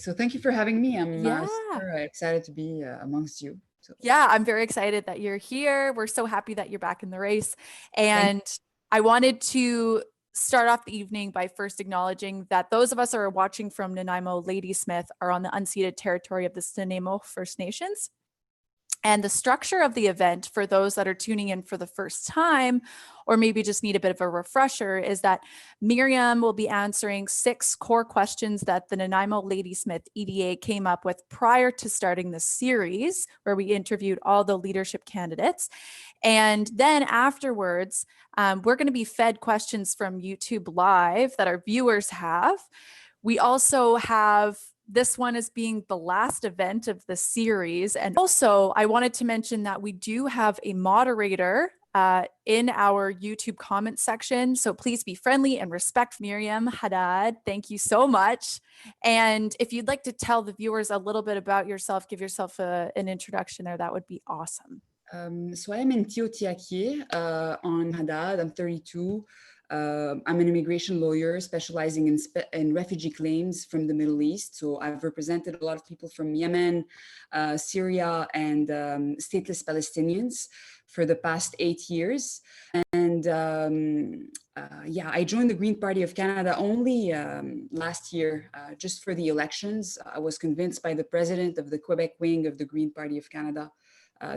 So thank you for having me. I'm Yeah. super excited to be amongst you. So Yeah, I'm very excited that you're here. We're so happy that you're back in the race. thank And I wanted to start off the evening by first acknowledging that those of us who are watching from Nanaimo Ladysmith are on the unceded territory of the Nanaimo First Nations. And the structure of the event, for those that are tuning in for the first time, or maybe just need a bit of a refresher, is that Meryam will be answering 6 core questions that the Nanaimo Ladysmith EDA came up with prior to starting the series, where we interviewed all the leadership candidates. And then afterwards, we're going to be fed questions from YouTube Live that our viewers have. We also have this one as being the last event of the series. And also, I wanted to mention that we do have a moderator in our YouTube comment section. So please be friendly and respect Meryam. Haddad, thank you so much. And if you'd like to tell the viewers a little bit about yourself, give yourself an introduction there, that would be awesome. So I'm in Tiotiaki on Haddad. I'm 32. I'm an immigration lawyer specializing in refugee claims from the Middle East. So I've represented a lot of people from Yemen, Syria, and stateless Palestinians for the past 8 years. And yeah, I joined the Green Party of Canada only last year, just for the elections. I was convinced by the president of the Quebec wing of the Green Party of Canada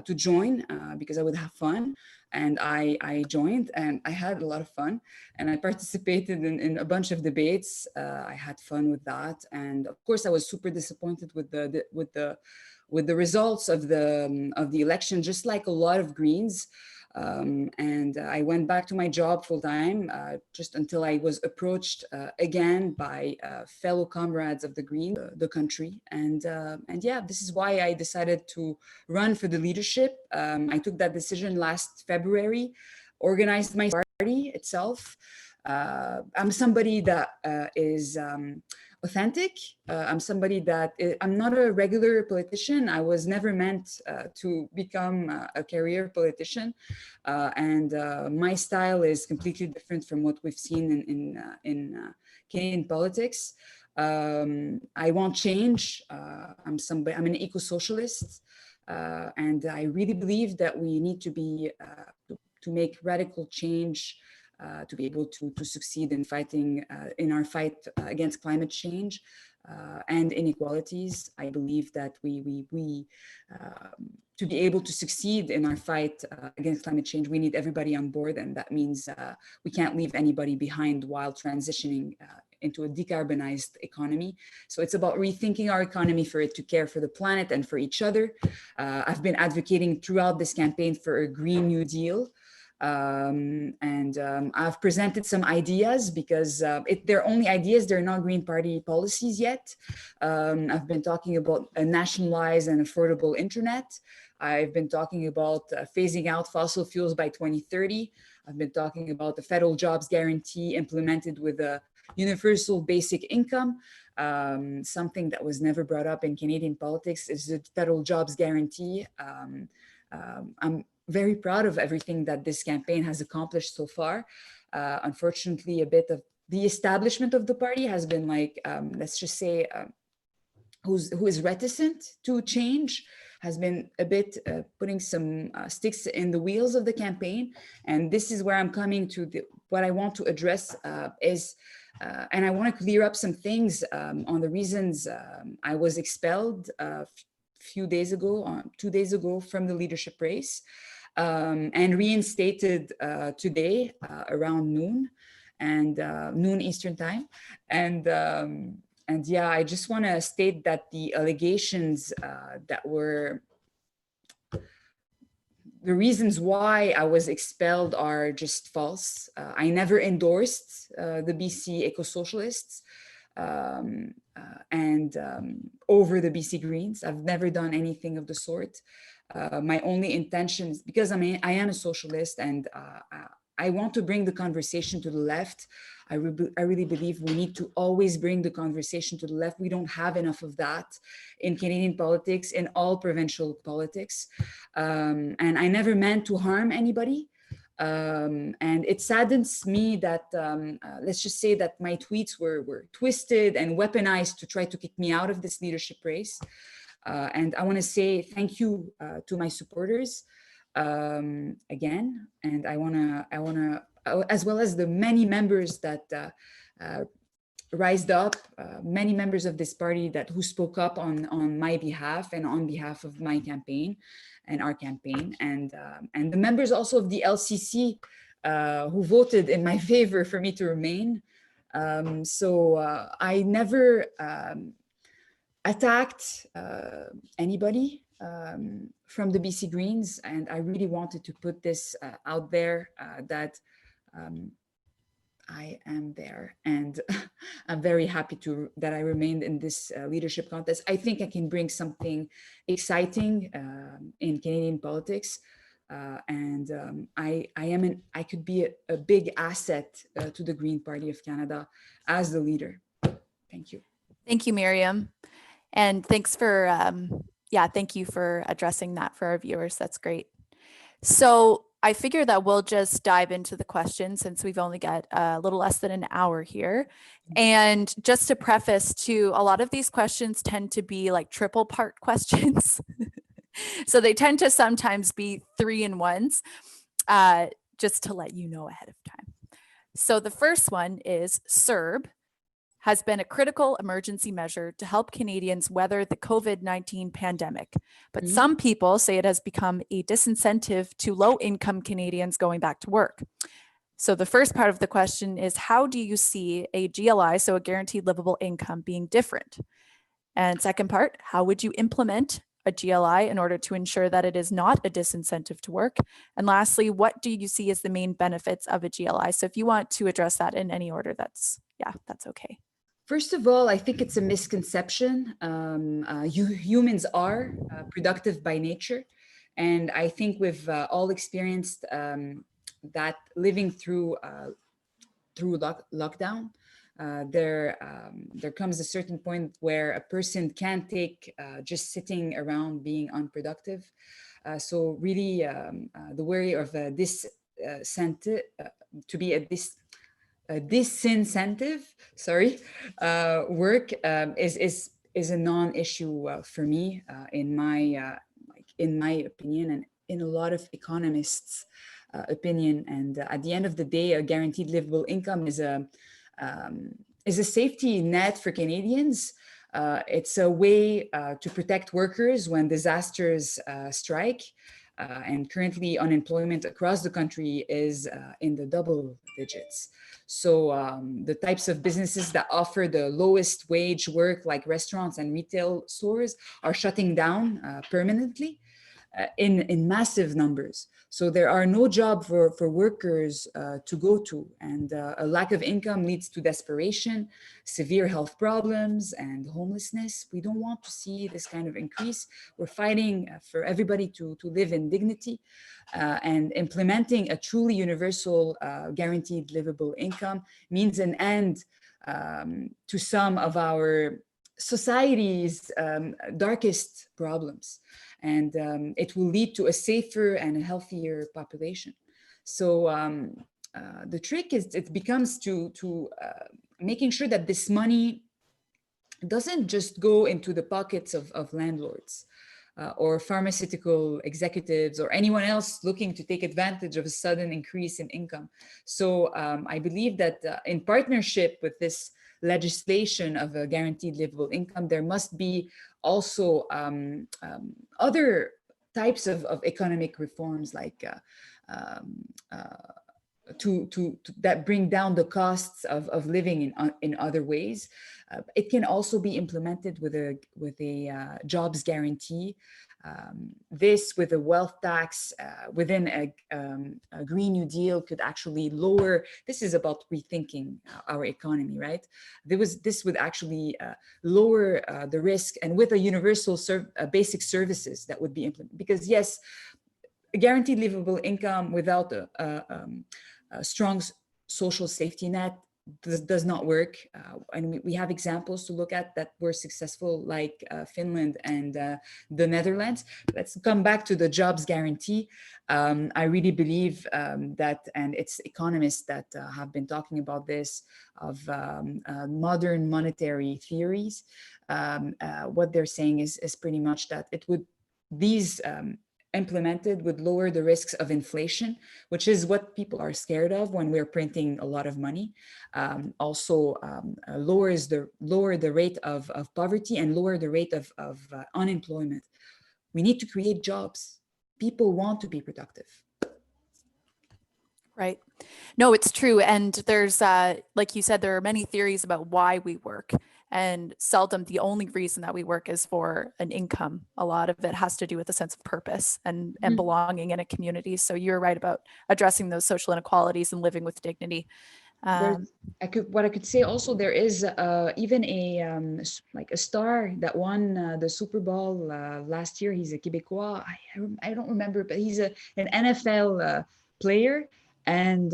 to join because I would have fun. And I joined and I had a lot of fun. And I participated in a bunch of debates. I had fun with that. And of course, I was super disappointed with the results of the election, just like a lot of Greens. And I went back to my job full time just until I was approached again by fellow comrades of the Green, the country. And yeah, this is why I decided to run for the leadership. I took that decision last February, organized my party itself. I'm somebody that is authentic. I'm somebody that I'm not a regular politician. I was never meant to become a career politician, and my style is completely different from what we've seen in Canadian politics. I want change. I'm an eco-socialist, and I really believe that we need to be to make radical change to be able to succeed in fighting in our fight against climate change and inequalities. I believe that we to be able to succeed in our fight against climate change, we need everybody on board, and that means we can't leave anybody behind while transitioning into a decarbonized economy. So it's about rethinking our economy for it to care for the planet and for each other. I've been advocating throughout this campaign for a Green New Deal. I've presented some ideas because they're only ideas, they're not Green Party policies yet. I've been talking about a nationalized and affordable internet. I've been talking about phasing out fossil fuels by 2030. I've been talking about the federal jobs guarantee implemented with a universal basic income. Something that was never brought up in Canadian politics is the federal jobs guarantee. I'm very proud of everything that this campaign has accomplished so far. Unfortunately, a bit of the establishment of the party has been like, let's just say, who is reticent to change, has been a bit putting some sticks in the wheels of the campaign. And this is where I'm coming to what I want to address is, and I want to clear up some things on the reasons I was expelled few days ago, 2 days ago, from the leadership race, and reinstated today around noon Eastern time. And yeah, I just want to state that the allegations that were the reasons why I was expelled are just false. I never endorsed the BC Eco-Socialists over the BC Greens. I've never done anything of the sort. My only intention is because I am a socialist, and I want to bring the conversation to the left. I really believe we need to always bring the conversation to the left. We don't have enough of that in Canadian politics, in all provincial politics. And I never meant to harm anybody. And it saddens me that, let's just say that my tweets were twisted and weaponized to try to kick me out of this leadership race. And I want to say thank you to my supporters again. And I want to, as well as the many members that rised up, many members of this party who spoke up on my behalf and on behalf of my campaign and our campaign, and the members also of the LCC who voted in my favor for me to remain. So I never attacked anybody from the BC Greens, and I really wanted to put this out there that I am there, and I'm very happy that I remained in this leadership contest. I think I can bring something exciting in Canadian politics, and I could be a big asset to the Green Party of Canada as the leader. Thank you. Thank you, Meryam, and thanks for thank you for addressing that for our viewers. That's great. So I figure that we'll just dive into the questions since we've only got a little less than an hour here. And just to preface too, a lot of these questions tend to be like triple part questions. So they tend to sometimes be 3-in-1s, just to let you know ahead of time. So the first one is CERB has been a critical emergency measure to help Canadians weather the COVID-19 pandemic. But some people say it has become a disincentive to low-income Canadians going back to work. So the first part of the question is, how do you see a GLI, so a guaranteed livable income, being different? And second part, how would you implement a GLI in order to ensure that it is not a disincentive to work? And lastly, what do you see as the main benefits of a GLI? So if you want to address that in any order, that's okay. First of all, I think it's a misconception. Humans are productive by nature. And I think we've all experienced that living through lockdown. There comes a certain point where a person can't take just sitting around being unproductive. So really the worry of this to be a disincentive, work is a non-issue for me, in my opinion, and in a lot of economists' opinion. And at the end of the day, a guaranteed livable income is a safety net for Canadians. It's a way to protect workers when disasters strike. And currently, unemployment across the country is in the double digits. So the types of businesses that offer the lowest wage work, like restaurants and retail stores, are shutting down permanently in massive numbers. So there are no jobs for workers to go to, and a lack of income leads to desperation, severe health problems, and homelessness. We don't want to see this kind of increase. We're fighting for everybody to live in dignity, and implementing a truly universal guaranteed livable income means an end to some of our society's darkest problems. And it will lead to a safer and a healthier population. So the trick is, it becomes to making sure that this money doesn't just go into the pockets of landlords or pharmaceutical executives or anyone else looking to take advantage of a sudden increase in income. So I believe that in partnership with this legislation of a guaranteed livable income, there must be also other types of economic reforms, like that bring down the costs of living in other ways. It can also be implemented with a jobs guarantee. This, with a wealth tax within a Green New Deal, could actually lower. This is about rethinking our economy, right? This would actually lower the risk, and with a universal basic services that would be implemented. Because yes, a guaranteed livable income without a strong social safety net does not work. And we have examples to look at that were successful, like Finland and the Netherlands. Let's come back to the jobs guarantee. I really believe that, and it's economists that have been talking about this, of modern monetary theories. What they're saying is pretty much that it would, these implemented would lower the risks of inflation, which is what people are scared of when we're printing a lot of money. Also lower the rate of poverty and lower the rate of unemployment. We need to create jobs. People want to be productive. Right. No, it's true. And there's, like you said, there are many theories about why we work. And seldom the only reason that we work is for an income. A lot of it has to do with a sense of purpose and belonging in a community. So you're right about addressing those social inequalities and living with dignity. What I could say also, there is even a like a star that won the Super Bowl last year. He's a Québécois. I don't remember, but he's an NFL player. And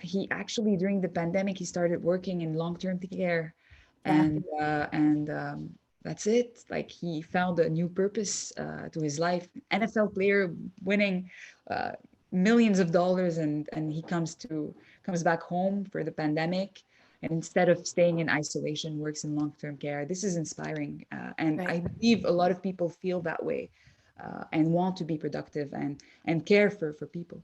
he actually, during the pandemic, he started working in long-term care. And that's it. Like, he found a new purpose to his life. NFL player, winning millions of dollars, and he comes back home for the pandemic, and instead of staying in isolation, works in long-term care. This is inspiring, and I believe a lot of people feel that way and want to be productive and care for people.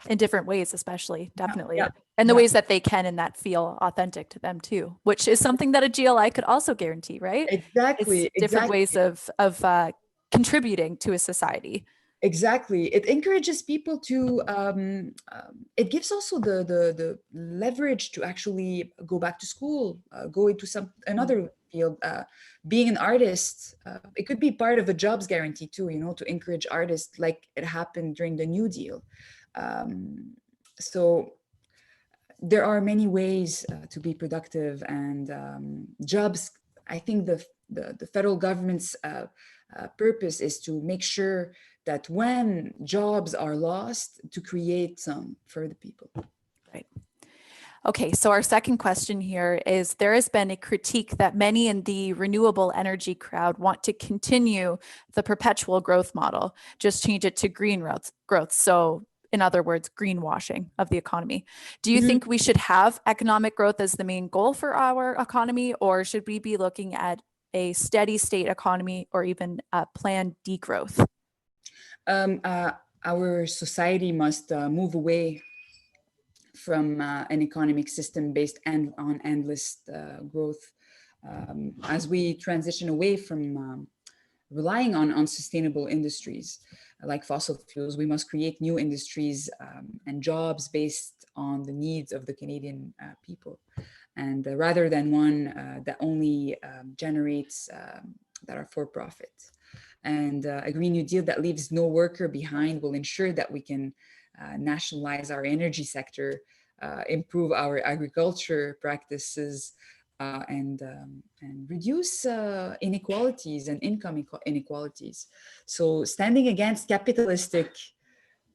In different ways, especially, definitely. And the ways that they can and that feel authentic to them too, which is something that a GLI could also guarantee, right? Exactly. It's different ways of contributing to a society. Exactly. It encourages people to, it gives also the leverage to actually go back to school, go into another field, being an artist. It could be part of a jobs guarantee too, to encourage artists, like it happened during the New Deal. So there are many ways to be productive, and jobs, I think the federal government's purpose is to make sure that when jobs are lost, to create some for the people. Right. Okay, so our second question here is, there has been a critique that many in the renewable energy crowd want to continue the perpetual growth model, just change it to green growth. So in other words, greenwashing of the economy. Do you think we should have economic growth as the main goal for our economy, or should we be looking at a steady state economy or even a planned degrowth? Our society must move away from an economic system based on endless growth. As we transition away from relying on unsustainable industries like fossil fuels, we must create new industries and jobs based on the needs of the Canadian people. And rather than one that only generates that are for profit. And a Green New Deal that leaves no worker behind will ensure that we can nationalize our energy sector, improve our agriculture practices, and reduce inequalities and income inequalities. So standing against capitalistic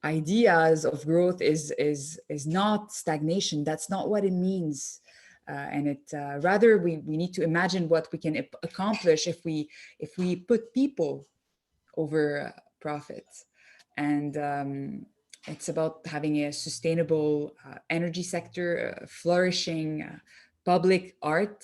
ideas of growth is not stagnation. That's not what it means. And it rather we need to imagine what we can accomplish if we put people over profit. And it's about having a sustainable energy sector, flourishing public art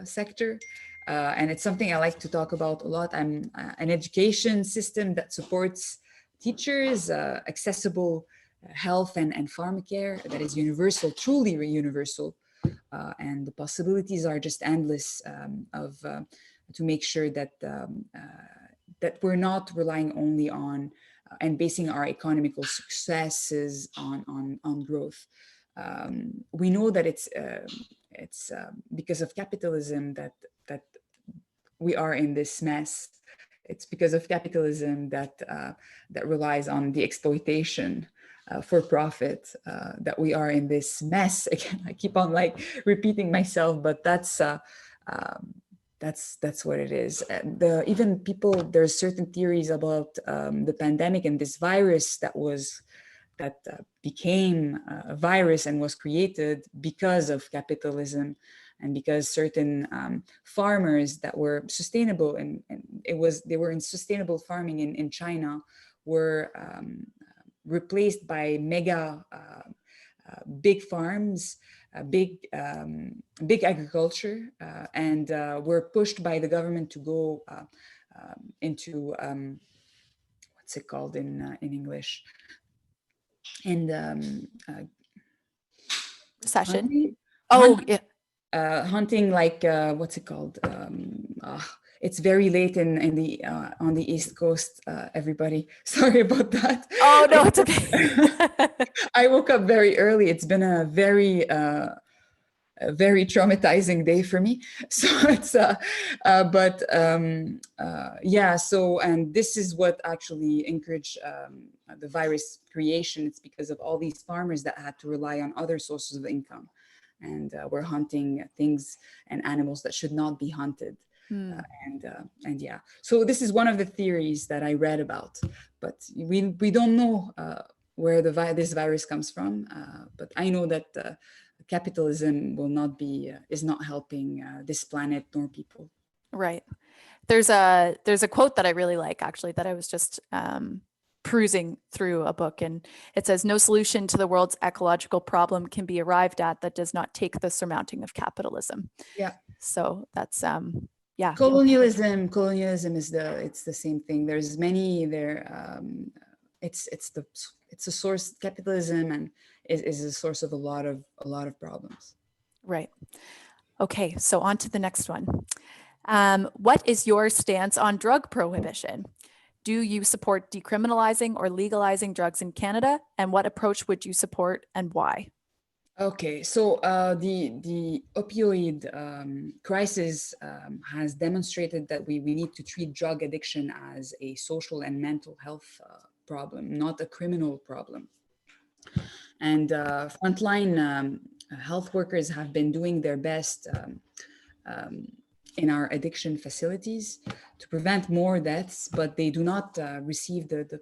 sector. And it's something I like to talk about a lot. I'm an education system that supports teachers, accessible health and pharmacare that is universal, truly universal. And the possibilities are just endless to make sure that that we're not relying only on and basing our economical successes on growth. We know that it's because of capitalism that we are in this mess. It's because of capitalism that relies on the exploitation for profit that we are in this mess. Again, I keep on repeating myself, but that's what it is. And even people, there's certain theories about the pandemic and this virus that was became a virus and was created because of capitalism, and because certain farmers that were sustainable, and they were in sustainable farming in China, were replaced by mega big farms, big agriculture, and were pushed by the government to go into what's it called in English? And Recession. hunting, Oh, yeah. hunting, like what's it called? It's very late in the on the East Coast. Everybody, sorry about that. Oh, no, it's okay. I woke up very early. It's been a very traumatizing day for me. So it's yeah. So, and this is what actually encouraged the virus creation. It's because of all these farmers that had to rely on other sources of income, and were hunting things and animals that should not be hunted. And yeah, so this is one of the theories that I read about, but we don't know where this virus comes from. But I know that capitalism will not be is not helping this planet nor people. Right. There's a quote that I really like, actually, that I was just perusing through a book, and it says, "No solution to the world's ecological problem can be arrived at that does not take the surmounting of capitalism." Yeah. So that's yeah. Colonialism is it's the same thing. There's many there. It's a source. Capitalism and is a source of a lot of problems. Right. Okay. So on to the next one. What is your stance on drug prohibition? Do you support decriminalizing or legalizing drugs in Canada? And what approach would you support and why? Okay, so the opioid crisis has demonstrated that we need to treat drug addiction as a social and mental health problem, not a criminal problem. And frontline health workers have been doing their best in our addiction facilities to prevent more deaths, but they do not receive the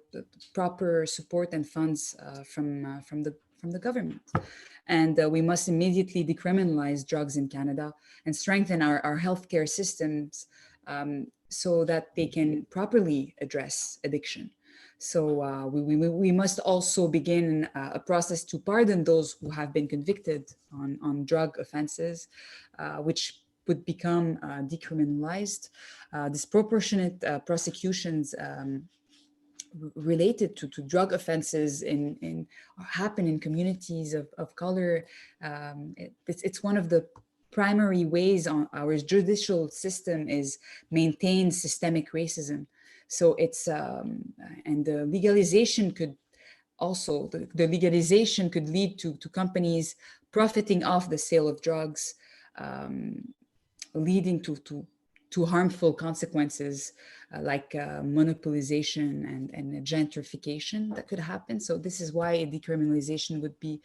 proper support and funds from the government. And we must immediately decriminalize drugs in Canada and strengthen our healthcare systems so that they can properly address addiction. So we must also begin a process to pardon those who have been convicted on drug offenses, which would become decriminalized. Disproportionate prosecutions related to drug offenses happen in communities of color. It's one of the primary ways on our judicial system is maintain systemic racism. So it's and the legalization could also the legalization could lead to companies profiting off the sale of drugs, leading to harmful consequences like monopolization and gentrification that could happen. So this is why decriminalization would be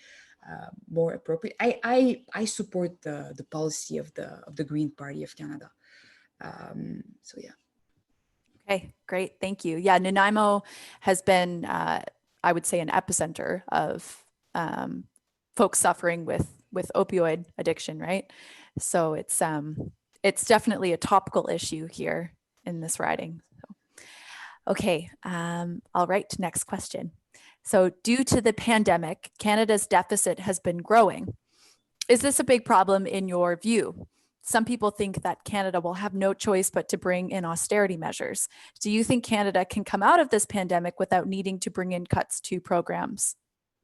more appropriate. I support the policy of the Green Party of Canada. So yeah. Okay, great. Thank you. Yeah, Nanaimo has been, I would say, an epicenter of folks suffering with opioid addiction, right? So it's definitely a topical issue here in this riding. So, okay, all right, next question. So due to the pandemic, Canada's deficit has been growing. Is this a big problem in your view? Some people think that Canada will have no choice but to bring in austerity measures. Do you think Canada can come out of this pandemic without needing to bring in cuts to programs?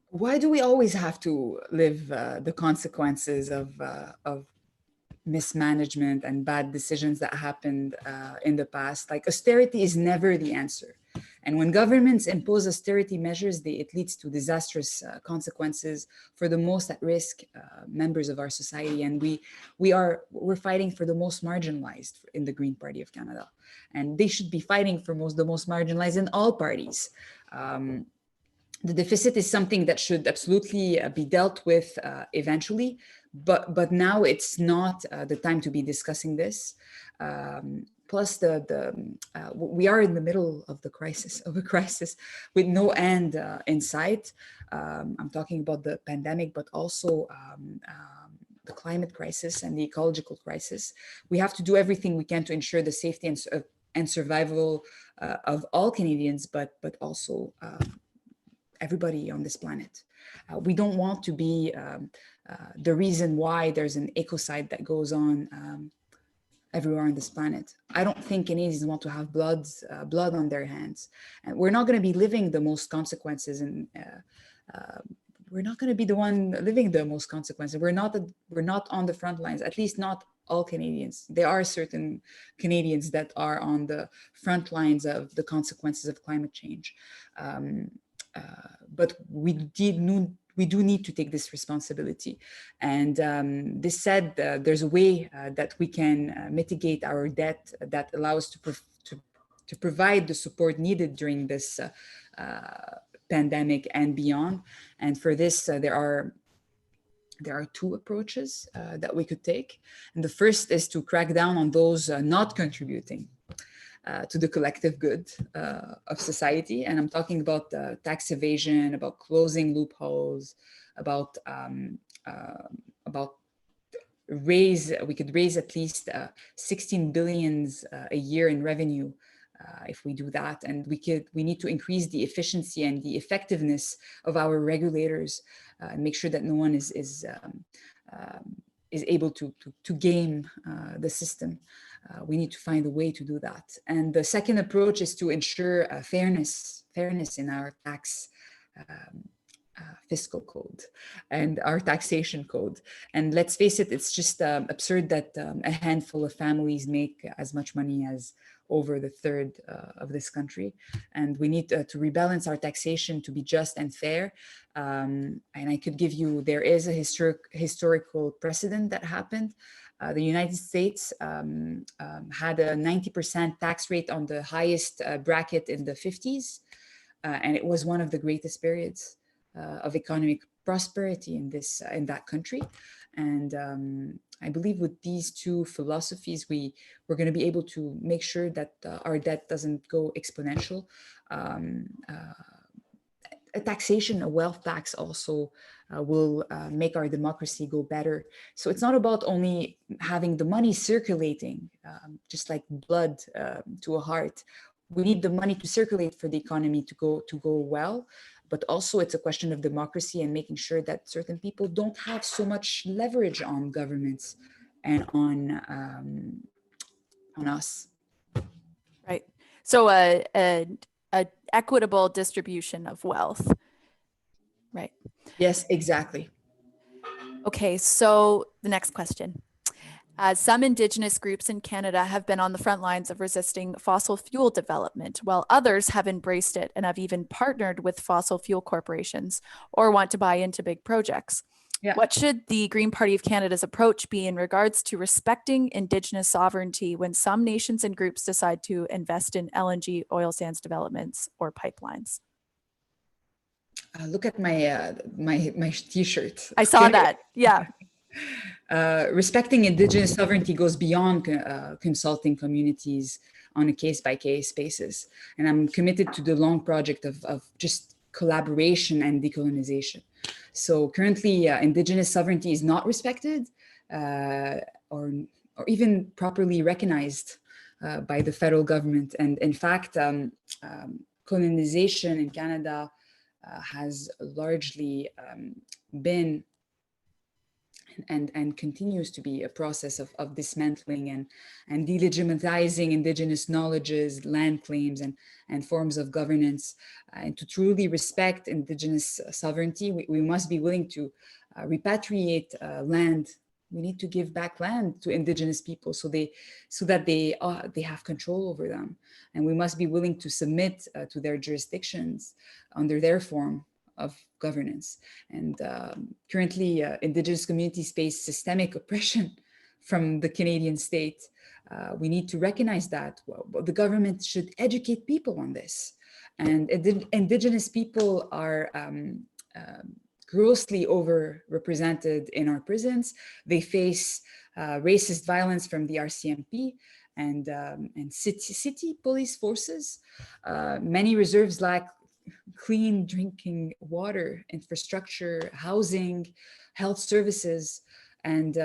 Why do we always have to live the consequences of mismanagement and bad decisions that happened in the past? Like, austerity is never the answer. And when governments impose austerity measures, it leads to disastrous consequences for the most at-risk members of our society. And we're fighting for the most marginalized in the Green Party of Canada, and they should be fighting for the most marginalized in all parties. The deficit is something that should absolutely be dealt with eventually, but now it's not the time to be discussing this. plus we are in the middle of a crisis with no end in sight. I'm talking about the pandemic, but also the climate crisis and the ecological crisis. We have to do everything we can to ensure the safety and survival of all Canadians, but also everybody on this planet. We don't want to be the reason why there's an ecocide that goes on everywhere on this planet. I don't think Canadians want to have blood on their hands, and we're not going to be living the most consequences, and we're not going to be the one living the most consequences. We're not on the front lines, at least not all Canadians. There are certain Canadians that are on the front lines of the consequences of climate change. But we do need to take this responsibility. And this said, there's a way that we can mitigate our debt that allows to provide the support needed during this pandemic and beyond. And for this, there are two approaches that we could take. And the first is to crack down on those not contributing to the collective good of society. And I'm talking about tax evasion, about closing loopholes, about we could raise at least 16 billions a year in revenue if we do that. And we need to increase the efficiency and the effectiveness of our regulators and make sure that no one is able to game the system. We need to find a way to do that. And the second approach is to ensure fairness in our tax fiscal code and our taxation code. And let's face it, it's just absurd that a handful of families make as much money as over the third of this country. And we need to rebalance our taxation to be just and fair. And I could give you, there is a historical precedent that happened. The United States had a 90% tax rate on the highest bracket in the 50s. And it was one of the greatest periods of economic prosperity in that country. And I believe with these two philosophies, we're going to be able to make sure that our debt doesn't go exponential. A taxation, a wealth tax also will make our democracy go better. So it's not about only having the money circulating, just like blood to a heart. We need the money to circulate for the economy to go well, but also it's a question of democracy and making sure that certain people don't have so much leverage on governments and on us. Right. So a equitable distribution of wealth. Right. Yes, exactly. Okay, so the next question. Some Indigenous groups in Canada have been on the front lines of resisting fossil fuel development, while others have embraced it and have even partnered with fossil fuel corporations or want to buy into big projects. Yeah. What should the Green Party of Canada's approach be in regards to respecting Indigenous sovereignty when some nations and groups decide to invest in LNG oil sands developments or pipelines? Look at my t-shirt. I saw that. Yeah. Respecting Indigenous sovereignty goes beyond consulting communities on a case-by-case basis. And I'm committed to the long project of just collaboration and decolonization. So currently, Indigenous sovereignty is not respected or even properly recognized by the federal government. And in fact, colonization in Canada has largely been and continues to be a process of dismantling and delegitimizing Indigenous knowledges, land claims, and forms of governance. And to truly respect Indigenous sovereignty, we must be willing to repatriate land. We need to give back land to Indigenous people so that they have control over them. And we must be willing to submit to their jurisdictions under their form of governance. And currently, Indigenous communities face systemic oppression from the Canadian state. We need to recognize that. Well, the government should educate people on this. And Indigenous people are grossly overrepresented in our prisons. They face racist violence from the RCMP. and city police forces. Many reserves lack clean drinking water, infrastructure, housing, health services, and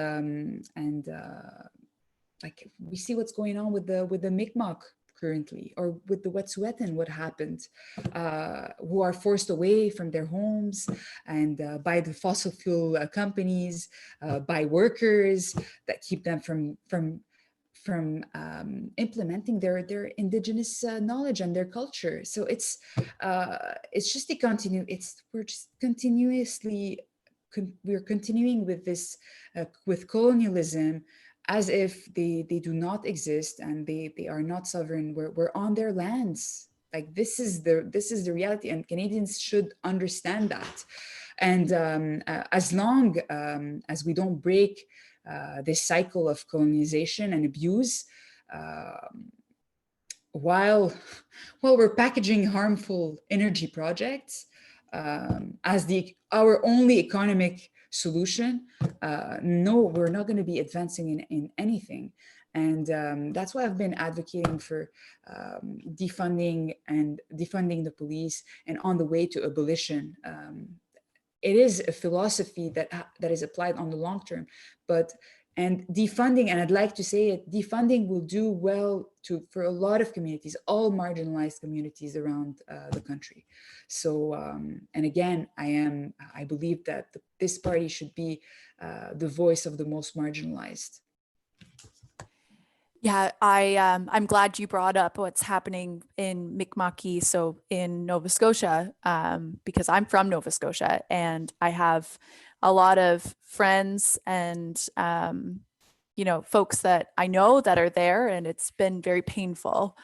like we see what's going on with the Mi'kmaq currently, or with the Wet'suwet'en, what happened, who are forced away from their homes and by the fossil fuel companies, by workers that keep them from implementing their indigenous knowledge and their culture. So it's just a continue. We're just continuously we're continuing with this with colonialism, as if they do not exist and they are not sovereign. We're on their lands. Like this is the reality, and Canadians should understand that. And as long as we don't break this cycle of colonization and abuse, while we're packaging harmful energy projects as our only economic solution, no, we're not going to be advancing in anything. And that's why I've been advocating for defunding the police, and on the way to abolition. It is a philosophy that is applied on the long term, and defunding, and I'd like to say it, defunding will do well for a lot of communities, all marginalized communities around the country. So, and again, I believe that this party should be the voice of the most marginalized. Yeah, I'm glad you brought up what's happening in Mi'kmaqi, so in Nova Scotia, because I'm from Nova Scotia, and I have a lot of friends and folks that I know that are there, and it's been very painful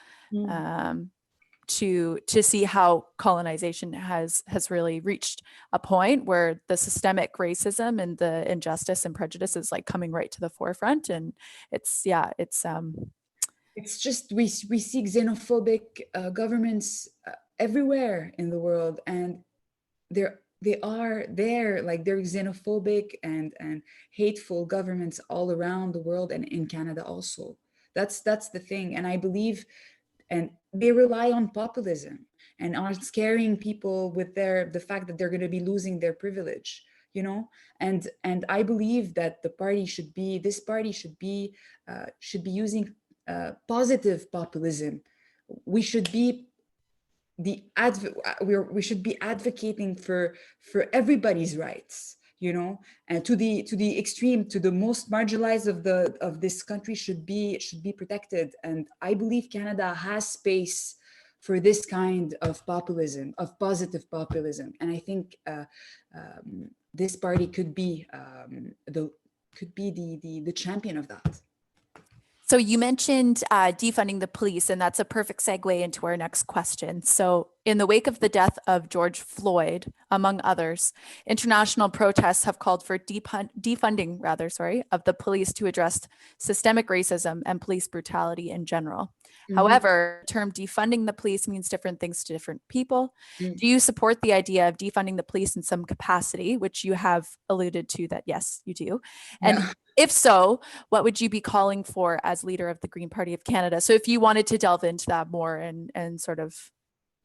to see how colonization has really reached a point where the systemic racism and the injustice and prejudice is like coming right to the forefront. And it's just we see xenophobic governments everywhere in the world, and they are there, like they're xenophobic and hateful governments all around the world, and in Canada also. That's the thing. And I believe, and they rely on populism and on scaring people with the fact that they're going to be losing their privilege, and I believe that this party should be using positive populism. We should be we should be advocating for everybody's rights, and to the extreme, to the most marginalized of this country should be protected. And I believe Canada has space for this kind of populism, of positive populism. And I think this party could be the champion of that. So you mentioned defunding the police, and that's a perfect segue into our next question. So in the wake of the death of George Floyd, among others, international protests have called for defunding of the police to address systemic racism and police brutality in general. Mm-hmm. However, the term defunding the police means different things to different people. Mm-hmm. Do you support the idea of defunding the police in some capacity, which you have alluded to that, yes, you do? And if so, what would you be calling for as leader of the Green Party of Canada? So if you wanted to delve into that more and sort of,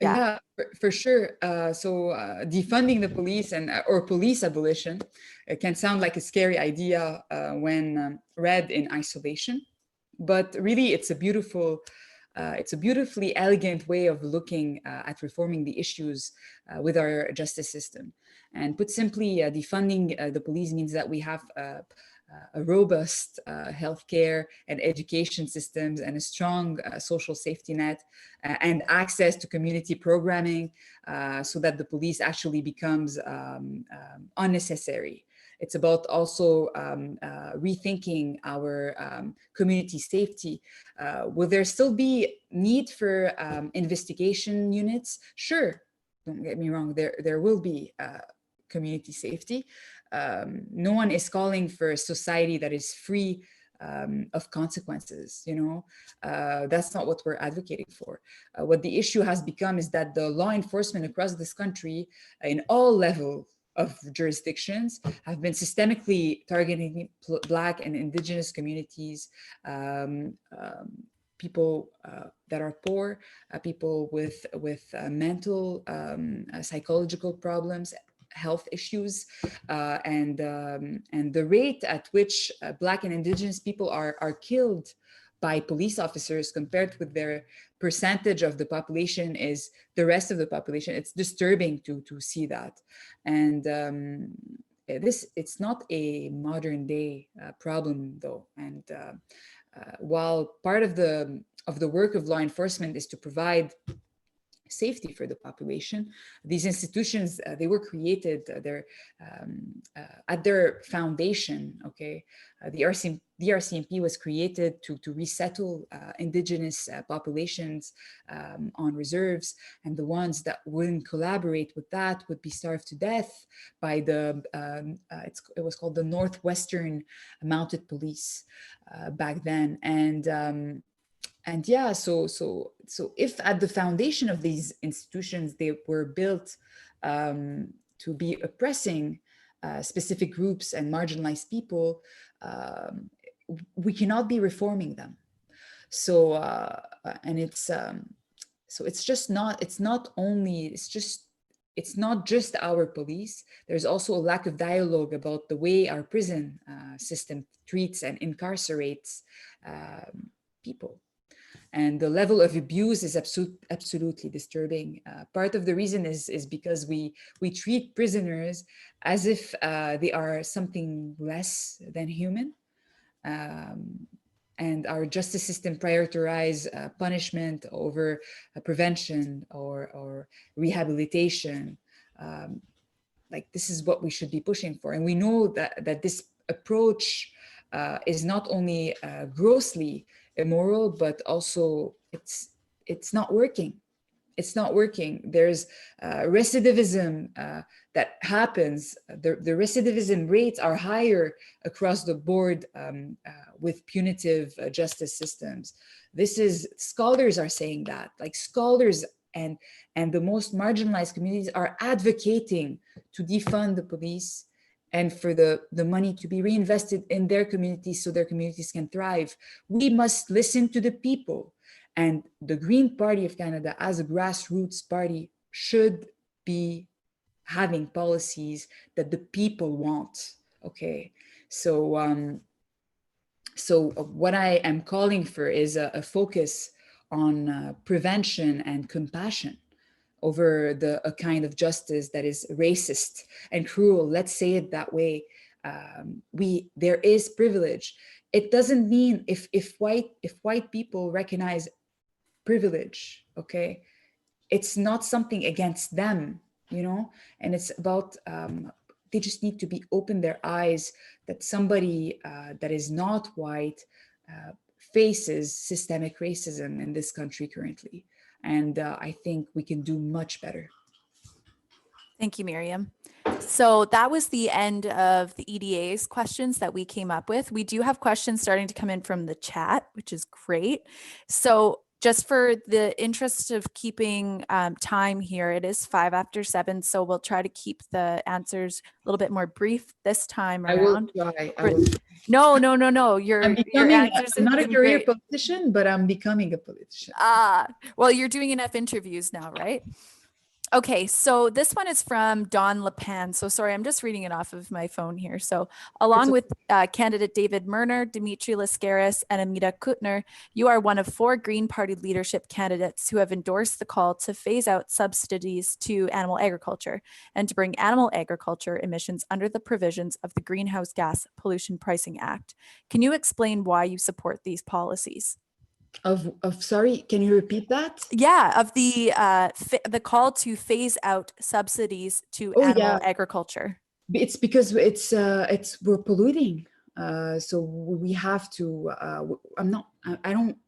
yeah, for sure. So defunding the police or police abolition, it can sound like a scary idea when read in isolation, but really it's a beautifully elegant way of looking at reforming the issues with our justice system. And put simply, defunding the police means that we have a robust healthcare and education systems, and a strong social safety net, and access to community programming, so that the police actually becomes unnecessary. It's about also rethinking our community safety. Will there still be need for investigation units? Sure, don't get me wrong, there will be community safety. No one is calling for a society that is free of consequences. That's not what we're advocating for. What the issue has become is that the law enforcement across this country, in all levels of jurisdictions, have been systemically targeting Black and Indigenous communities, people that are poor, people with mental, psychological problems, health issues, and the rate at which Black and Indigenous people are killed by police officers compared with their percentage of the population is the rest of the population. It's disturbing to see that. And it's not a modern day problem though. And while part of the work of law enforcement is to provide safety for the population, these institutions, they were created, they're at their foundation, okay? The RCMP was created to resettle indigenous populations on reserves, and the ones that wouldn't collaborate with that would be starved to death by it was called the Northwestern Mounted Police back then. And yeah, so if at the foundation of these institutions they were built to be oppressing specific groups and marginalized people, we cannot be reforming them. So and it's so it's just not it's not only it's not just our police. There's also a lack of dialogue about the way our prison system treats and incarcerates people. And the level of abuse is absolutely disturbing. Part of the reason is because we treat prisoners as if they are something less than human. And our justice system prioritize punishment over prevention or rehabilitation. Like this is what we should be pushing for. And we know that this approach is not only grossly immoral, but also it's not working. It's not working. There's recidivism that happens. The recidivism rates are higher across the board with punitive justice systems. Scholars are saying that, like scholars and the most marginalized communities are advocating to defund the police and for the money to be reinvested in their communities so their communities can thrive. We must listen to the people. And the Green Party of Canada, as a grassroots party, should be having policies that the people want, okay? So, so what I am calling for is a focus on prevention and compassion over a kind of justice that is racist and cruel. Let's say it that way. There is privilege. It doesn't mean if white people recognize privilege, okay, it's not something against them, and it's about they just need to be open their eyes that somebody that is not white faces systemic racism in this country currently. And I think we can do much better. Thank you, Meryam. So that was the end of the EDA's questions that we came up with. We do have questions starting to come in from the chat, which is great. So just for the interest of keeping time here, it is 7:05. So we'll try to keep the answers a little bit more brief this time around. I will try. No. I'm not a career politician, but I'm becoming a politician. Well, you're doing enough interviews now, right? Okay, so this one is from Don Lepan. So sorry, I'm just reading it off of my phone here. So along with candidate David Murner, Dimitri Lascaris, and Amita Kutner, you are one of 4 Green Party leadership candidates who have endorsed the call to phase out subsidies to animal agriculture and to bring animal agriculture emissions under the provisions of the Greenhouse Gas Pollution Pricing Act. Can you explain why you support these policies? Sorry, can you repeat that? Yeah, of the call to phase out subsidies to animal agriculture. It's because we're polluting. So we have to.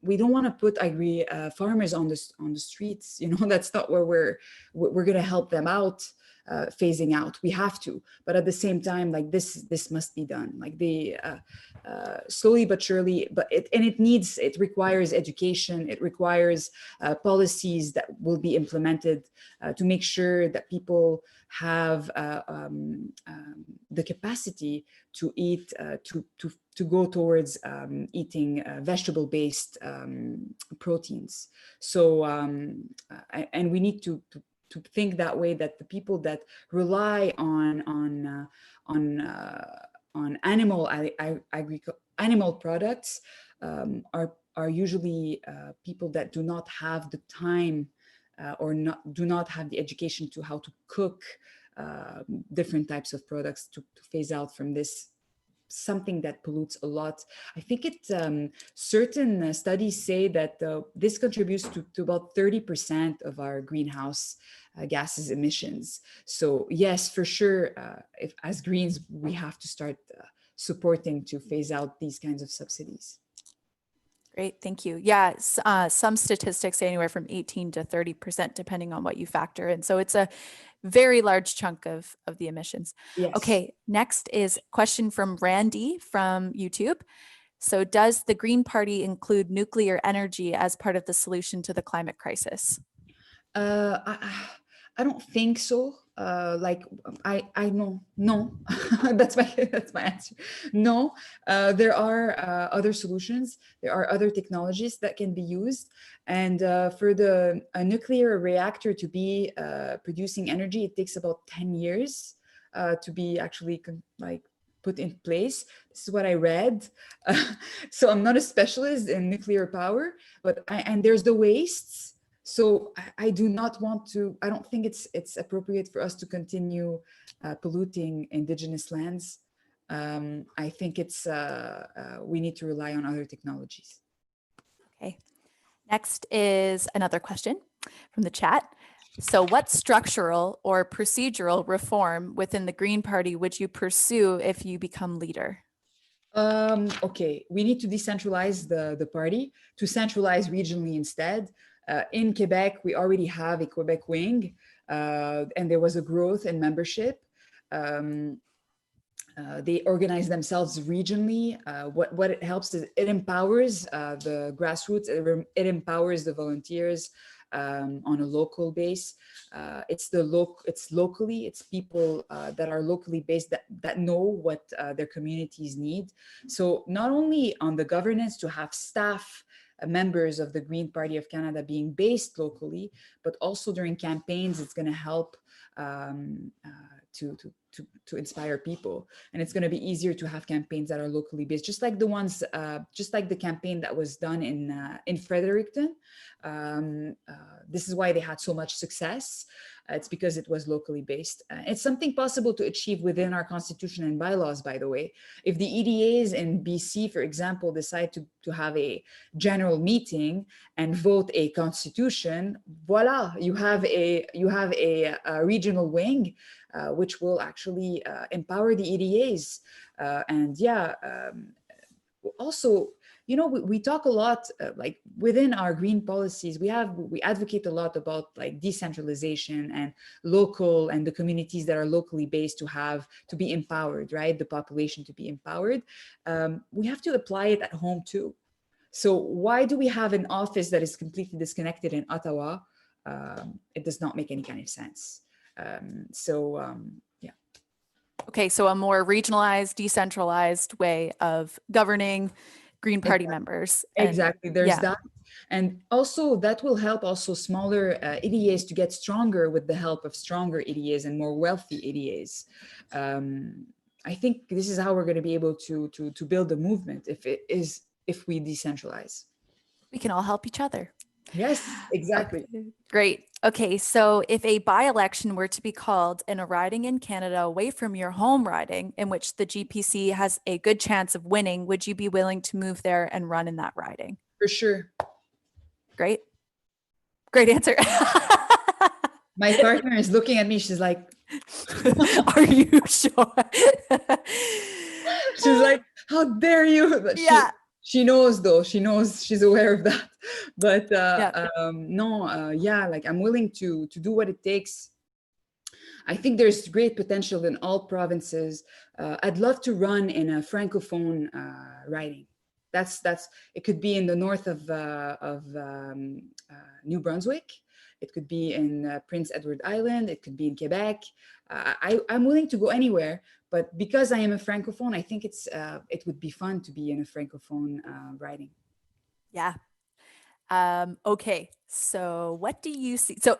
We don't want to put farmers on the streets. That's not where we're gonna help them out. Phasing out, we have to, but at the same time, like this must be done, like slowly but surely. But it requires education. It requires policies that will be implemented to make sure that people have the capacity to eat, to go towards eating vegetable-based proteins. So and we need to think that way, that the people that rely on animal products are usually people that do not have the time or do not have the education to how to cook different types of products to phase out from this, something that pollutes a lot. I think certain studies say that this contributes to about 30% of our greenhouse gases emissions. So yes, for sure, if as Greens, we have to start supporting to phase out these kinds of subsidies. Great, thank you. Yeah, some statistics say anywhere from 18 to 30%, depending on what you factor in. So it's a very large chunk of the emissions. Yes. Okay, next is question from Randy from YouTube. So does the Green Party include nuclear energy as part of the solution to the climate crisis? I don't think so. Like I know, no, that's my answer. No, there are other solutions. There are other technologies that can be used, and for a nuclear reactor to be producing energy, it takes about 10 years to be actually put in place. This is what I read. So I'm not a specialist in nuclear power, but and there's the wastes. So I do not want to, I don't think it's appropriate for us to continue polluting indigenous lands. I think we need to rely on other technologies. Okay. Next is another question from the chat. So what structural or procedural reform within the Green Party would you pursue if you become leader? Okay, we need to decentralize the party, to centralize regionally instead. In Quebec, we already have a Quebec wing, and there was a growth in membership. They organize themselves regionally. What it helps is it empowers the grassroots, it empowers the volunteers on a local base. It's locally, it's people that are locally based that know what their communities need. So not only on the governance to have staff, members of the Green Party of Canada being based locally, but also during campaigns, it's going to help to inspire people, and it's going to be easier to have campaigns that are locally based, just like the campaign that was done in Fredericton. This is why they had so much success. It's because it was locally based. It's something possible to achieve within our constitution and bylaws, by the way. If the EDAs in BC, for example, decide to have a general meeting and vote a constitution, voila, you have a regional wing, which will actually empower the EDAs. And yeah, also, you know, we talk a lot, like within our green policies, we advocate a lot about like decentralization and local, and the communities that are locally based to be empowered, right? The population to be empowered. We have to apply it at home too. So why do we have an office that is completely disconnected in Ottawa? It does not make any kind of sense. Yeah. Okay, so a more regionalized, decentralized way of governing Green Party members. Exactly, there's that. And also that will help also smaller EDAs to get stronger with the help of stronger EDAs and more wealthy EDAs. I think this is how we're going to be able to build a movement if we decentralize. We can all help each other. Yes, exactly. Okay, great. Okay, so if a by-election were to be called in a riding in Canada away from your home riding, in which the GPC has a good chance of winning, would you be willing to move there and run in that riding? For sure. Great. Great answer. My partner is looking at me. She's like, are you sure? She's like, how dare you? But yeah. She knows though, she's aware of that. But like I'm willing to do what it takes. I think there's great potential in all provinces. I'd love to run in a Francophone riding. That's it could be in the north of New Brunswick. It could be in Prince Edward Island. It could be in Quebec. I'm willing to go anywhere, but because I am a francophone, I think it would be fun to be in a francophone riding. Yeah. Okay. So what do you see? So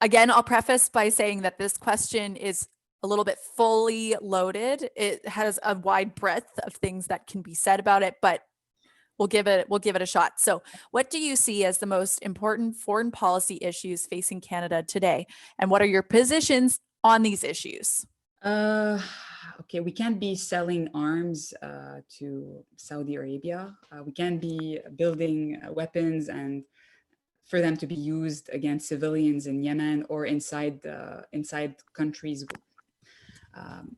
again, I'll preface by saying that this question is a little bit fully loaded. It has a wide breadth of things that can be said about it, but we'll give it a shot. So, what do you see as the most important foreign policy issues facing Canada today, and what are your positions on these issues? Okay, we can't be selling arms to Saudi Arabia. We can't be building weapons and for them to be used against civilians in Yemen or inside countries. Um,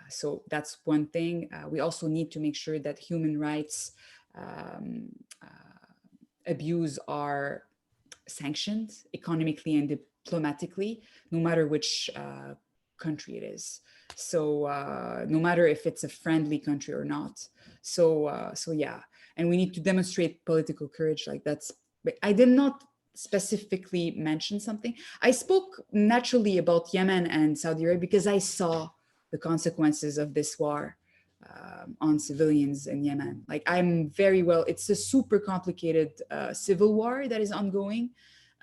so that's one thing. We also need to make sure that human rights um, abuse are sanctioned economically and diplomatically, no matter which country it is. So no matter if it's a friendly country or not. So yeah, and we need to demonstrate political courage. Like that's. I did not specifically mention something. I spoke naturally about Yemen and Saudi Arabia because I saw the consequences of this war on civilians in Yemen. Like I'm very well, it's a super complicated civil war that is ongoing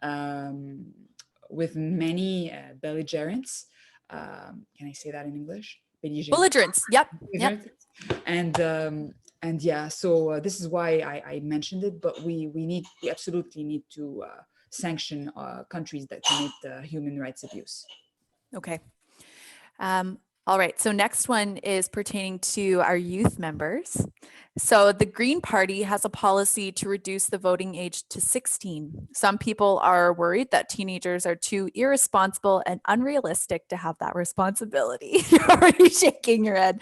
um, with many belligerents. Can I say that in English? Belligerents. Yep. And and yeah, so this is why I mentioned it. But we absolutely need to sanction countries that commit human rights abuse. Okay. All right. So next one is pertaining to our youth members. So the Green Party has a policy to reduce the voting age to 16. Some people are worried that teenagers are too irresponsible and unrealistic to have that responsibility. You're already shaking your head.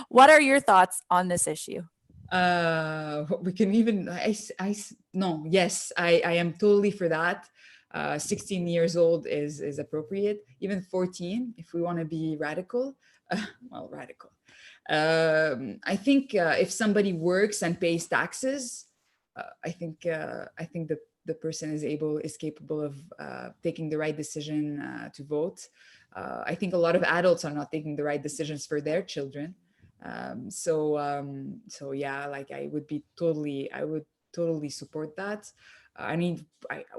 What are your thoughts on this issue? We can even, no, yes, I am totally for that. 16 years old is appropriate, even 14 if we want to be radical. Well, radical. I think if somebody works and pays taxes, I think the person is capable of taking the right decision to vote. I think a lot of adults are not taking the right decisions for their children. So yeah, like I would totally support that.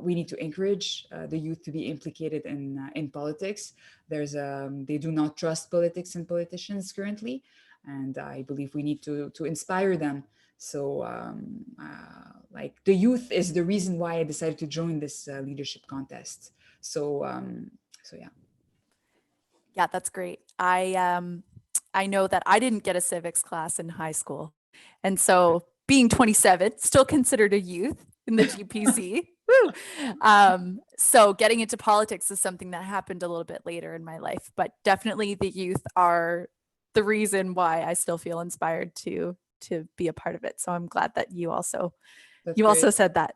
We need to encourage the youth to be implicated in politics. They do not trust politics and politicians currently, and I believe we need to inspire them. So like the youth is the reason why I decided to join this leadership contest. So yeah. Yeah, that's great. I know that I didn't get a civics class in high school. And so being 27, still considered a youth in the GPC. Woo! So getting into politics is something that happened a little bit later in my life, but definitely the youth are the reason why I still feel inspired to be a part of it. So I'm glad that you also said that.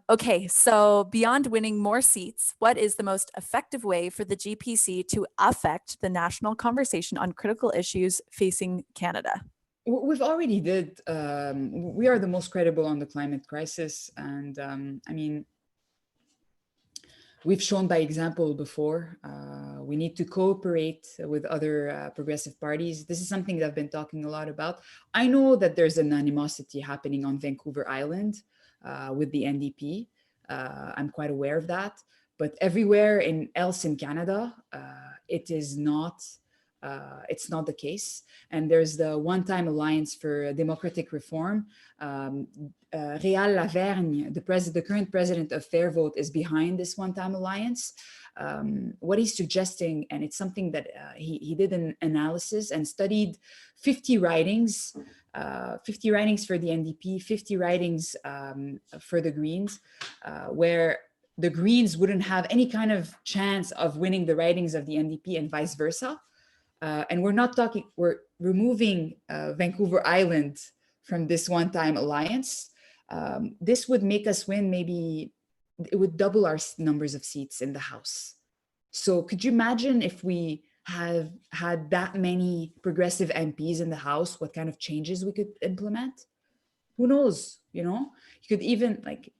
Okay, so beyond winning more seats, what is the most effective way for the GPC to affect the national conversation on critical issues facing Canada? We've already did. We are the most credible on the climate crisis, and I mean, we've shown by example before. We need to cooperate with other progressive parties. This is something that I've been talking a lot about. I know that there's an animosity happening on Vancouver Island with the NDP. I'm quite aware of that. But everywhere else in Canada, it is not. It's not the case. And there's the One-Time Alliance for Democratic Reform. Réal Lavergne, the current president of Fair Vote, is behind this One-Time Alliance. What he's suggesting, and it's something that he did an analysis and studied 50 ridings, 50 ridings for the NDP, 50 ridings for the Greens, where the Greens wouldn't have any kind of chance of winning the ridings of the NDP and vice versa. And we're removing Vancouver Island from this One-Time Alliance. This would make us win it would double our numbers of seats in the House. So could you imagine if we have had that many progressive MPs in the House, what kind of changes we could implement? Who knows? You could even like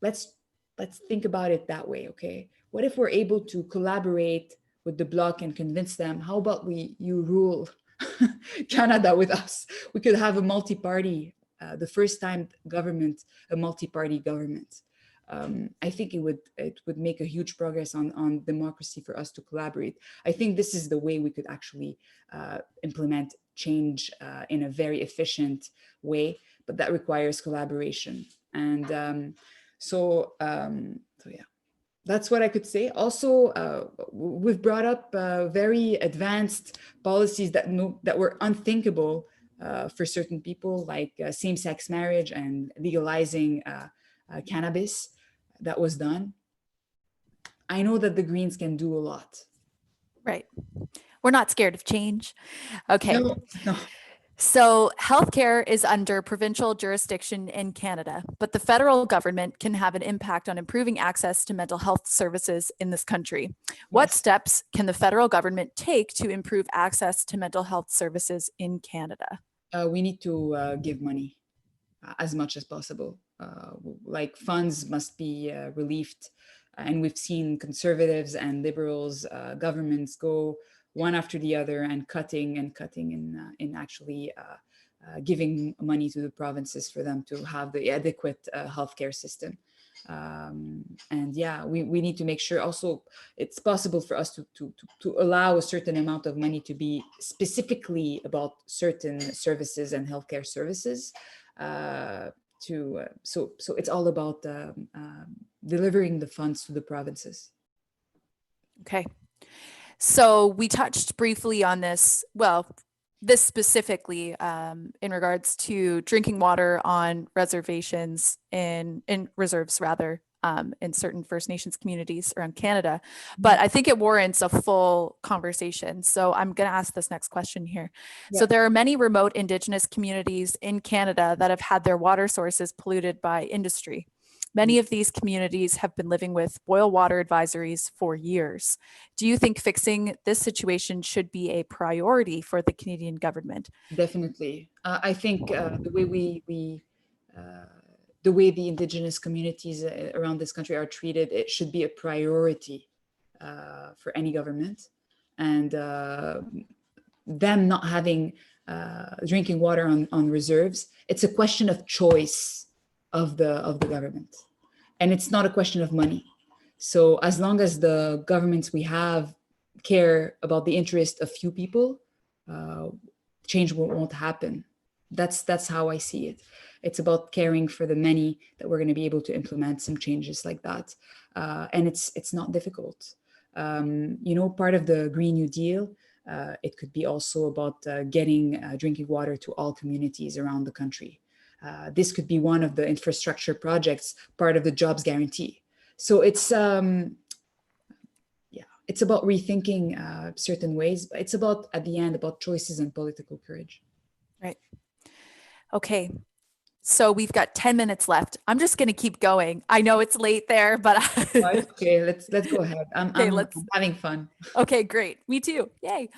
let's think about it that way. Okay, what if we're able to collaborate with the bloc and convince them, how about you rule Canada with us? We could have a multi-party, the first time government, a multi-party government. I think it would make a huge progress on democracy for us to collaborate. I think this is the way we could actually implement change in a very efficient way, but that requires collaboration. And so yeah, that's what I could say. Also, we've brought up very advanced policies that were unthinkable for certain people, like same-sex marriage and legalizing cannabis. That was done. I know that the Greens can do a lot. Right. We're not scared of change. Okay. No. So healthcare is under provincial jurisdiction in Canada, but the federal government can have an impact on improving access to mental health services in this country. What Yes. steps can the federal government take to improve access to mental health services in Canada? We need to give money as much as possible. Like funds must be relieved. And we've seen conservatives and liberals governments go one after the other and cutting in actually giving money to the provinces for them to have the adequate healthcare system. And yeah, we need to make sure also it's possible for us to allow a certain amount of money to be specifically about certain services and healthcare services. So it's all about delivering the funds to the provinces. Okay. So we touched briefly on this, well, this specifically in regards to drinking water on reservations in reserves rather, in certain First Nations communities around Canada. But I think it warrants a full conversation. So I'm going to ask this next question here. Yeah. So there are many remote Indigenous communities in Canada that have had their water sources polluted by industry. Many of these communities have been living with boil water advisories for years. Do you think fixing this situation should be a priority for the Canadian government? Definitely. I think the way the Indigenous communities around this country are treated, it should be a priority for any government. And them not having drinking water on reserves, it's a question of choice of the government, and it's not a question of money. So as long as the governments we have care about the interest of few people, change won't happen. That's how I see it. It's about caring for the many that we're going to be able to implement some changes like that, and it's not difficult. Part of the Green New Deal, it could be also about getting drinking water to all communities around the country. This could be one of the infrastructure projects, part of the jobs guarantee. So it's about rethinking certain ways, but it's about, at the end, about choices and political courage. Right. Okay. So we've got 10 minutes left. I'm just going to keep going. I know it's late there, but okay, let's go ahead. I'm having fun. Okay, great. Me too. Yay.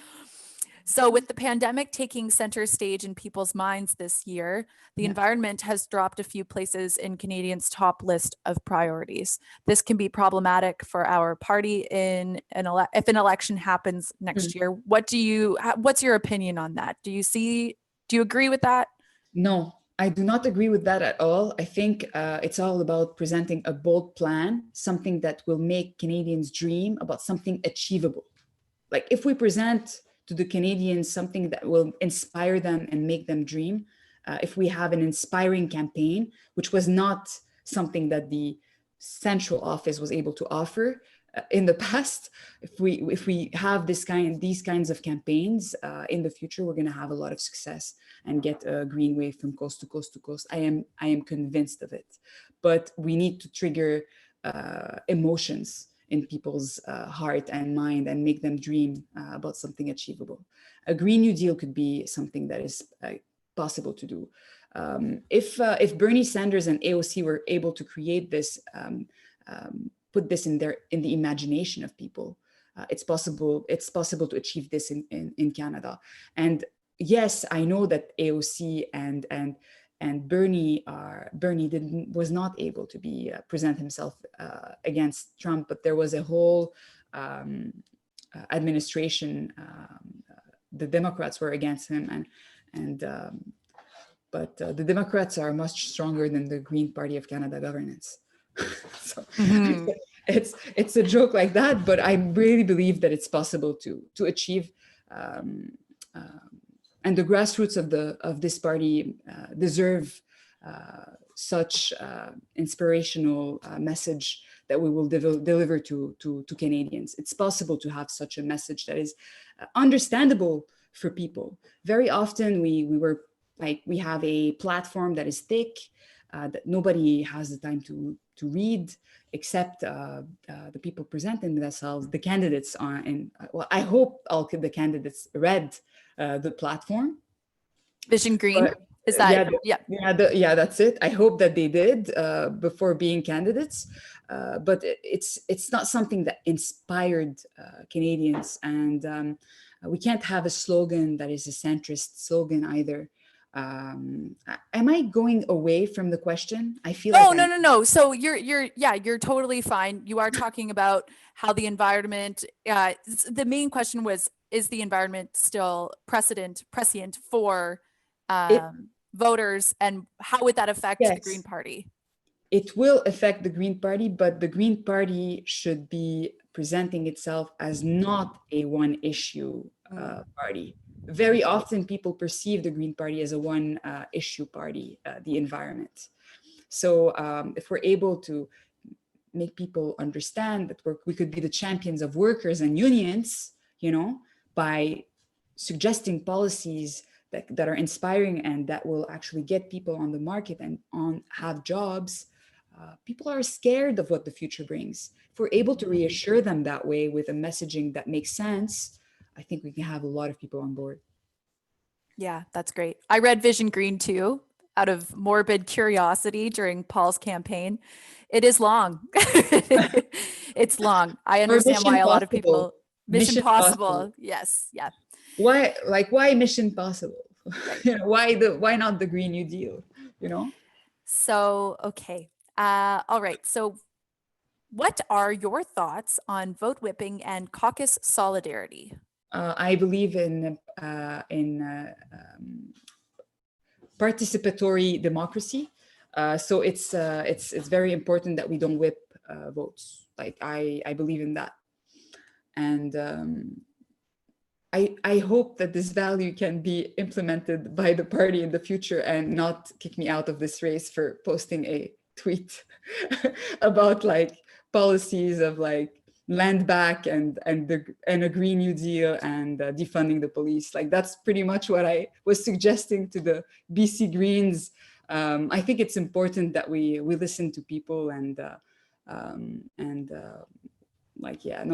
So with the pandemic taking center stage in people's minds this year, the environment has dropped a few places in Canadians' top list of priorities. This can be problematic for our party if an election happens next year. What's your opinion on that? Do you agree with that? No, I do not agree with that at all. I think it's all about presenting a bold plan, something that will make Canadians dream about something achievable. Like if we present to the Canadians something that will inspire them and make them dream, if we have an inspiring campaign, which was not something that the central office was able to offer in the past, if we have these kinds of campaigns in the future, we're going to have a lot of success and get a green wave from coast to coast to coast. I am convinced of it, but we need to trigger emotions in people's heart and mind and make them dream about something achievable. A Green New Deal could be something that is possible to do. If Bernie Sanders and AOC were able to create this, put this in the imagination of people, it's possible to achieve this in Canada. And yes, I know that AOC and and Bernie was not able to present himself against Trump, but there was a whole administration. The Democrats were against him, but the Democrats are much stronger than the Green Party of Canada governance. So it's a joke like that, but I really believe that it's possible to achieve. And the grassroots of this party deserve such inspirational message that we will deliver to Canadians. It's possible to have such a message that is understandable for people. Very often we have a platform that is thick, that nobody has the time to read, except the people presenting themselves, the candidates well, I hope all the candidates read the platform. Vision Green. But, is that yeah, that's it. I hope that they did before being candidates, but it's not something that inspired Canadians, and we can't have a slogan that is a centrist slogan either. Am I going away from the question? I feel no. So you're totally fine. You are talking about how the environment, the main question was, is the environment still prescient for voters, and how would that affect the Green Party? It will affect the Green Party, but the Green Party should be presenting itself as not a one issue party. Very often people perceive the Green Party as a one issue party, the environment. So if we're able to make people understand that we could be the champions of workers and unions, by suggesting policies that are inspiring and that will actually get people on the market and have jobs, people are scared of what the future brings. If we're able to reassure them that way with a messaging that makes sense, I think we can have a lot of people on board. Yeah, that's great. I read Vision Green too, out of morbid curiosity during Paul's campaign. It is long. It's long. I understand why a lot of people... Mission Possible. Yes. Yeah. Why Mission Possible? Right. Why not the Green New Deal? So, okay. All right. So what are your thoughts on vote whipping and caucus solidarity? I believe in participatory democracy. So it's very important that we don't whip votes. I believe in that. And I hope that this value can be implemented by the party in the future and not kick me out of this race for posting a tweet about policies of land back and a Green New Deal and defunding the police. That's pretty much what I was suggesting to the BC Greens. I think it's important that we listen to people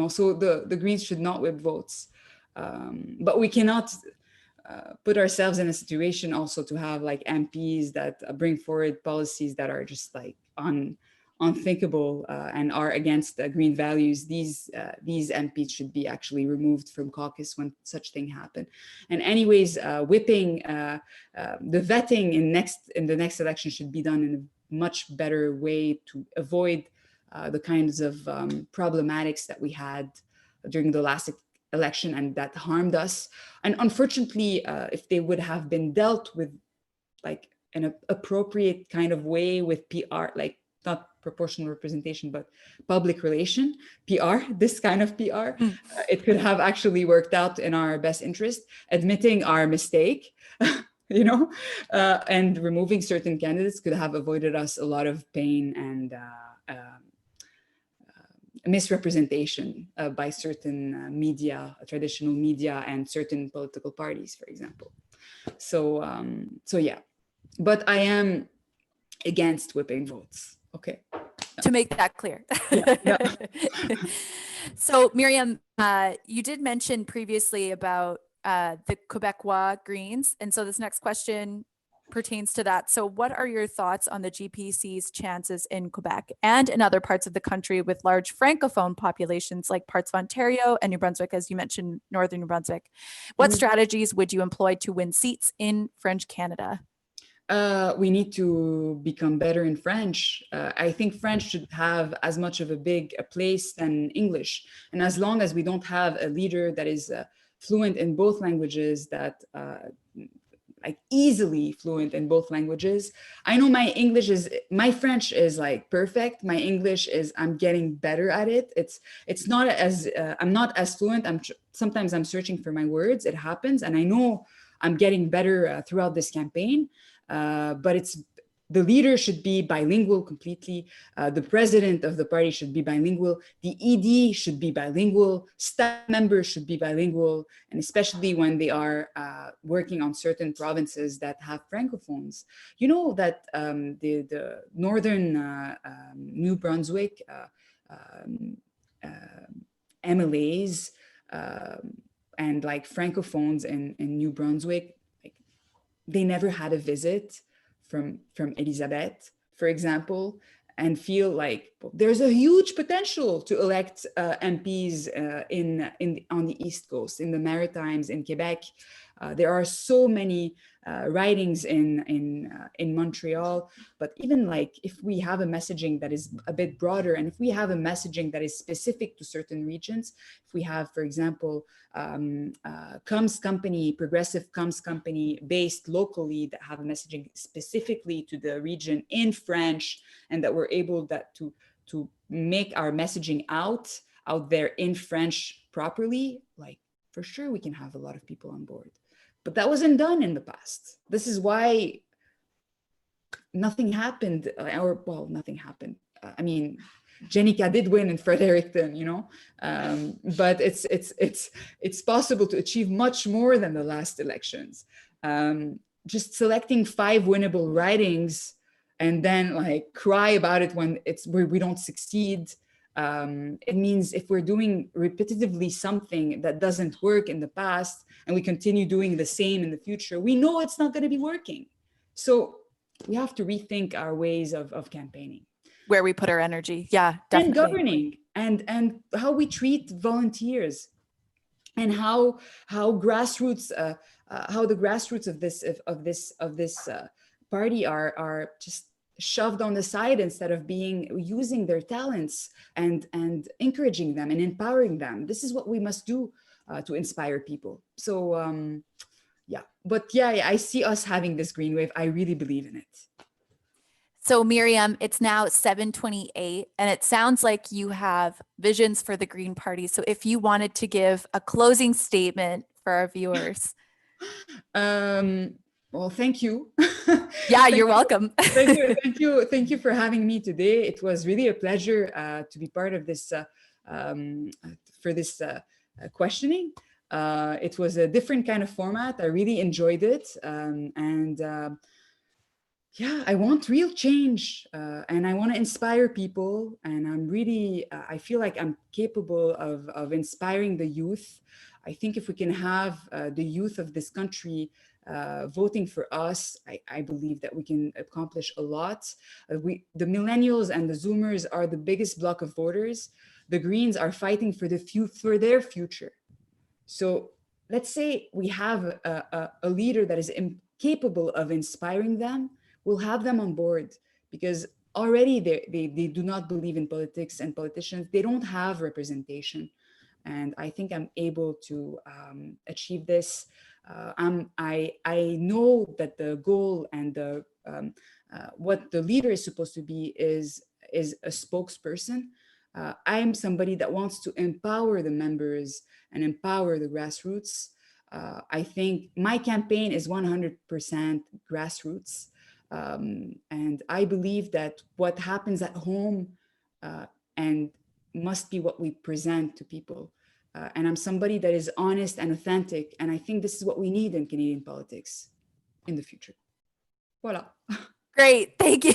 so the Greens should not whip votes. But we cannot put ourselves in a situation also to have MPs that bring forward policies that are just unthinkable and are against green values. These MPs should be actually removed from caucus when such thing happen. And anyways, whipping, the vetting in the next election should be done in a much better way to avoid the kinds of problematics that we had during the last election and that harmed us. And unfortunately, if they would have been dealt with an appropriate kind of way with PR, not proportional representation, but public relation, PR, this kind of PR, it could have actually worked out in our best interest, admitting our mistake, and removing certain candidates could have avoided us a lot of pain and misrepresentation by certain media, traditional media, and certain political parties, for example. So yeah, but I am against whipping votes. Okay. To make that clear. Yeah. So Meryam, you did mention previously about the Quebecois Greens. And so this next question pertains to that. So what are your thoughts on the GPC's chances in Quebec and in other parts of the country with large Francophone populations like parts of Ontario and New Brunswick, as you mentioned, Northern New Brunswick? What strategies would you employ to win seats in French Canada? We need to become better in French. I think French should have as much of a place than English. And as long as we don't have a leader that is fluent in both languages, that like easily fluent in both languages. I know my French is like perfect. My English is, I'm getting better at it. It's not as, I'm not as fluent. Sometimes I'm searching for my words. It happens. And I know I'm getting better throughout this campaign. But the leader should be bilingual completely. The president of the party should be bilingual. The ED should be bilingual. Staff members should be bilingual, and especially when they are working on certain provinces that have francophones. You know that the northern New Brunswick MLAs and like francophones in New Brunswick, they never had a visit from Elizabeth, for example, and feel like there's a huge potential to elect MPs on the East Coast, in the Maritimes, in Quebec. There are so many ridings in Montreal, but even like if we have a messaging that is a bit broader, and if we have a messaging that is specific to certain regions, if we have, for example, comms company, progressive comms company based locally that have a messaging specifically to the region in French, and that we're able to make our messaging out there in French properly, like for sure we can have a lot of people on board. But that wasn't done in the past. This is why nothing happened, nothing happened. I mean, Jenica did win in Fredericton, you know, but it's possible to achieve much more than the last elections. Just selecting 5 winnable ridings and then like cry about it when we don't succeed. It means if we're doing repetitively something that doesn't work in the past and we continue doing the same in the future, we know it's not going to be working. So we have to rethink our ways of campaigning. Where we put our energy. Yeah, definitely. And governing and how we treat volunteers, and how grassroots, how the grassroots of this party are just shoved on the side instead of using their talents and encouraging them and empowering them. This is what we must do to inspire people. So I see us having this green wave. I really believe in it. So Meryam, it's now 7:28, and it sounds like you have visions for the Green Party. So if you wanted to give a closing statement for our viewers. Well, thank you. Yeah, you're welcome. Thank you for having me today. It was really a pleasure to be part of this for this questioning. It was a different kind of format. I really enjoyed it, I want real change, and I want to inspire people. And I'm really, I feel like I'm capable of inspiring the youth. I think if we can have the youth of this country voting for us, I believe that we can accomplish a lot. The millennials and the Zoomers are the biggest block of voters. The Greens are fighting for for their future. So let's say we have a leader that is capable of inspiring them. We'll have them on board, because already they do not believe in politics and politicians. They don't have representation. And I think I'm able to achieve this. I know that the goal and what the leader is supposed to be is a spokesperson. I'm somebody that wants to empower the members and empower the grassroots. I think my campaign is 100% grassroots. And I believe that what happens at home and must be what we present to people. And I'm somebody that is honest and authentic. And I think this is what we need in Canadian politics in the future. Voila. Great. Thank you.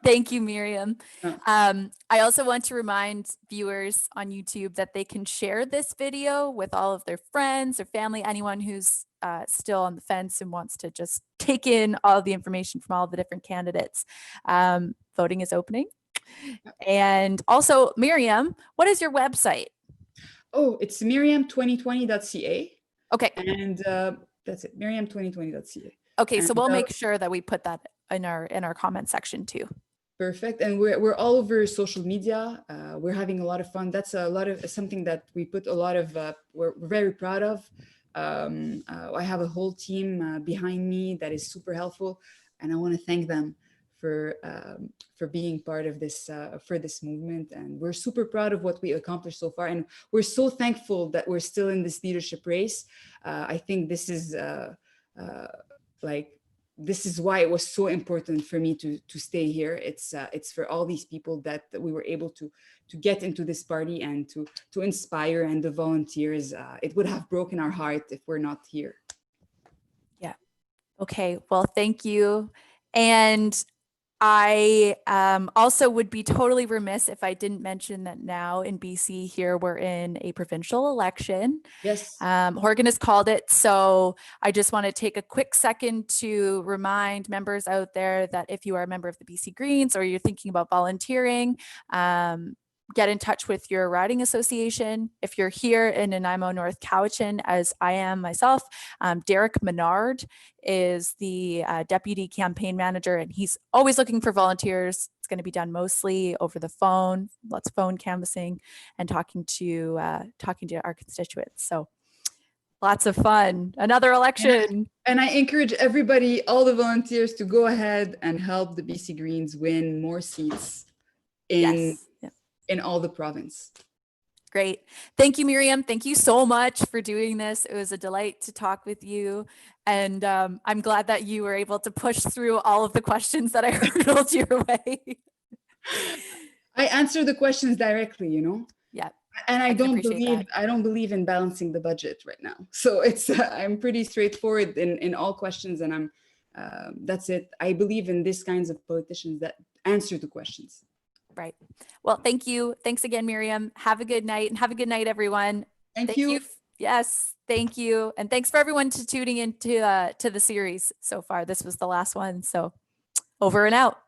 Thank you, Meryam. I also want to remind viewers on YouTube that they can share this video with all of their friends or family, anyone who's still on the fence and wants to just take in all the information from all the different candidates. Voting is opening. And also, Meryam, what is your website? Oh, it's Meryam2020.ca. Okay. And that's it, Meryam2020.ca. Okay, so And we'll make sure that we put that in our comment section too. perfect. And we're all over social media. We're having a lot of fun. That's a lot of something that we put a lot of, we're very proud of. I have a whole team behind me that is super helpful. And I want to thank them for being part of this, for this movement. And we're super proud of what we accomplished so far. And we're so thankful that we're still in this leadership race. I think this is like, this is why it was so important for me to stay here. It's for all these people that we were able to get into this party and to inspire, and the volunteers. It would have broken our heart if we're not here. Yeah. Okay. Well, thank you. And I also would be totally remiss if I didn't mention that now in BC here, we're in a provincial election. Yes. Horgan has called it. So I just want to take a quick second to remind members out there that if you are a member of the BC Greens or you're thinking about volunteering, get in touch with your riding association. If you're here in Nanaimo, North Cowichan, as I am myself, Derek Menard is the deputy campaign manager, and he's always looking for volunteers. It's going to be done mostly over the phone, lots of phone canvassing and talking to our constituents. So lots of fun. Another election. And I encourage everybody, all the volunteers, to go ahead and help the BC Greens win more seats in all the province. Great. Thank you, Meryam. Thank you so much for doing this. It was a delight to talk with you. And I'm glad that you were able to push through all of the questions that I hurled your way. I answer the questions directly, Yeah. And I don't believe in balancing the budget right now. So I'm pretty straightforward in all questions, and that's it. I believe in these kinds of politicians that answer the questions. Right. Well, thank you. Thanks again, Meryam. Have a good night, and have a good night, everyone. Thank you. Yes, thank you. And thanks for everyone to tuning into to the series so far. This was the last one. So over and out.